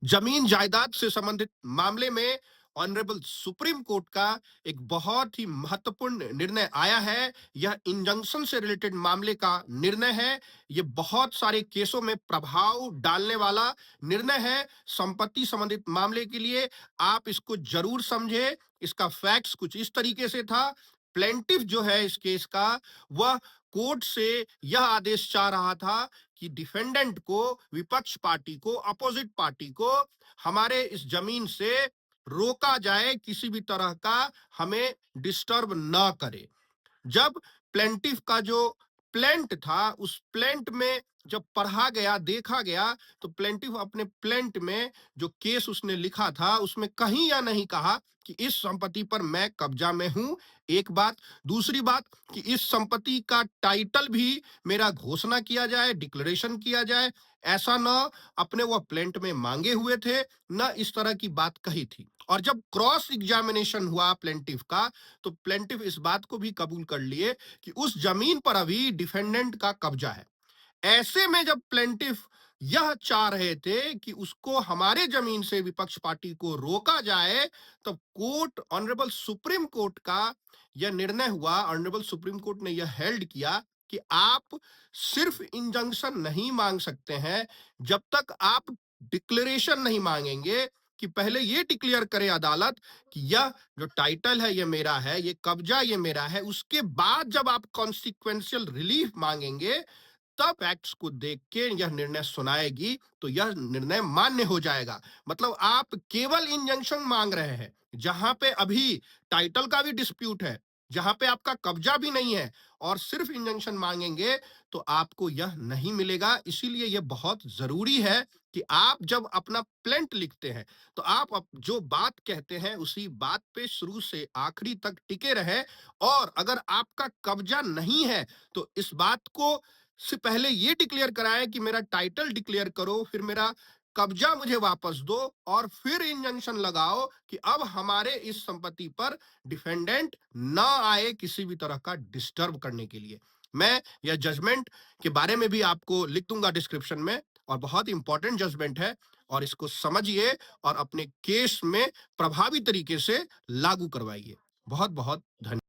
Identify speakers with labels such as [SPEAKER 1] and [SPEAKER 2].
[SPEAKER 1] जमीन जायदाद से संबंधित मामले में ऑनरेबल सुप्रीम कोर्ट का एक बहुत ही महत्वपूर्ण निर्णय आया है। यह इंजंक्शन से रिलेटेड मामले का निर्णय है। यह बहुत सारे केसों में प्रभाव डालने वाला निर्णय है संपत्ति संबंधित मामले के लिए। आप इसको जरूर समझे। इसका फैक्ट्स कुछ इस तरीके से था। प्लेंटिफ जो है इस केस का, वह कोर्ट से यह आदेश चाह रहा था कि डिफेंडेंट को, विपक्ष पार्टी को, अपोजिट पार्टी को हमारे इस जमीन से रोका जाए, किसी भी तरह का हमें डिस्टर्ब ना करे। जब प्लेंटिफ का जो प्लेंट था, उस प्लेंट में जब पढ़ा गया, देखा गया, तो प्लेंटिफ अपने प्लेंट में जो केस उसने लिखा था उसमें कहीं या नहीं कहा कि इस संपत्ति पर मैं कब्जा में हूं। एक बात। दूसरी बात कि इस संपत्ति का टाइटल भी मेरा घोषणा किया जाए, डिक्लेरेशन किया जाए, ऐसा ना अपने वह प्लेंट में मांगे हुए थे, न इस तरह की बात कही थी। और जब क्रॉस एग्जामिनेशन हुआ प्लेंटिफ का, तो प्लेंटिफ इस बात को भी कबूल कर लिए कि उस जमीन पर अभी डिफेंडेंट का कब्जा है। ऐसे में जब प्लेंटिफ यह चाह रहे थे कि उसको हमारे जमीन से विपक्ष पार्टी को रोका जाए, तब कोर्ट, ऑनरेबल सुप्रीम कोर्ट का यह निर्णय हुआ। ऑनरेबल सुप्रीम कोर्ट ने यह हेल्ड किया कि आप सिर्फ इंजंक्शन नहीं मांग सकते हैं जब तक आप डिक्लेरेशन नहीं मांगेंगे कि पहले ये डिक्लेयर करे अदालत कि यह जो टाइटल है ये मेरा है, ये कब्जा ये मेरा है। उसके बाद जब आप कॉन्सिक्वेंशियल रिलीफ मांगेंगे, तब फैक्ट्स को देख के यह निर्णय सुनाएगी, तो यह निर्णय मान्य हो जाएगा। मतलब आप केवल इंजंक्शन मांग रहे हैं जहां पे अभी टाइटल का भी डिस्प्यूट है, जहां पे आपका कब्जा भी नहीं है, और सिर्फ इंजंक्शन मांगेंगे तो आपको यह नहीं मिलेगा। इसीलिए यह बहुत जरूरी है कि आप जब अपना प्लेंट लिखते हैं तो आप जो बात कहते हैं उसी बात पे शुरू से आखिरी तक टिके रहे। और अगर आपका कब्जा नहीं है तो इस बात को से पहले ये डिक्लेयर कराए कि मेरा टाइटल डिक्लेयर करो, फिर मेरा कब्जा मुझे वापस दो, और फिर इंजंक्शन लगाओ कि अब हमारे इस संपत्ति पर डिफेंडेंट ना आए किसी भी तरह का डिस्टर्ब करने के लिए। मैं यह जजमेंट के बारे में भी आपको लिख दूंगा डिस्क्रिप्शन में, और बहुत इंपॉर्टेंट जजमेंट है, और इसको समझिए और अपने केस में प्रभावी तरीके से लागू करवाइए। बहुत बहुत धन्यवाद।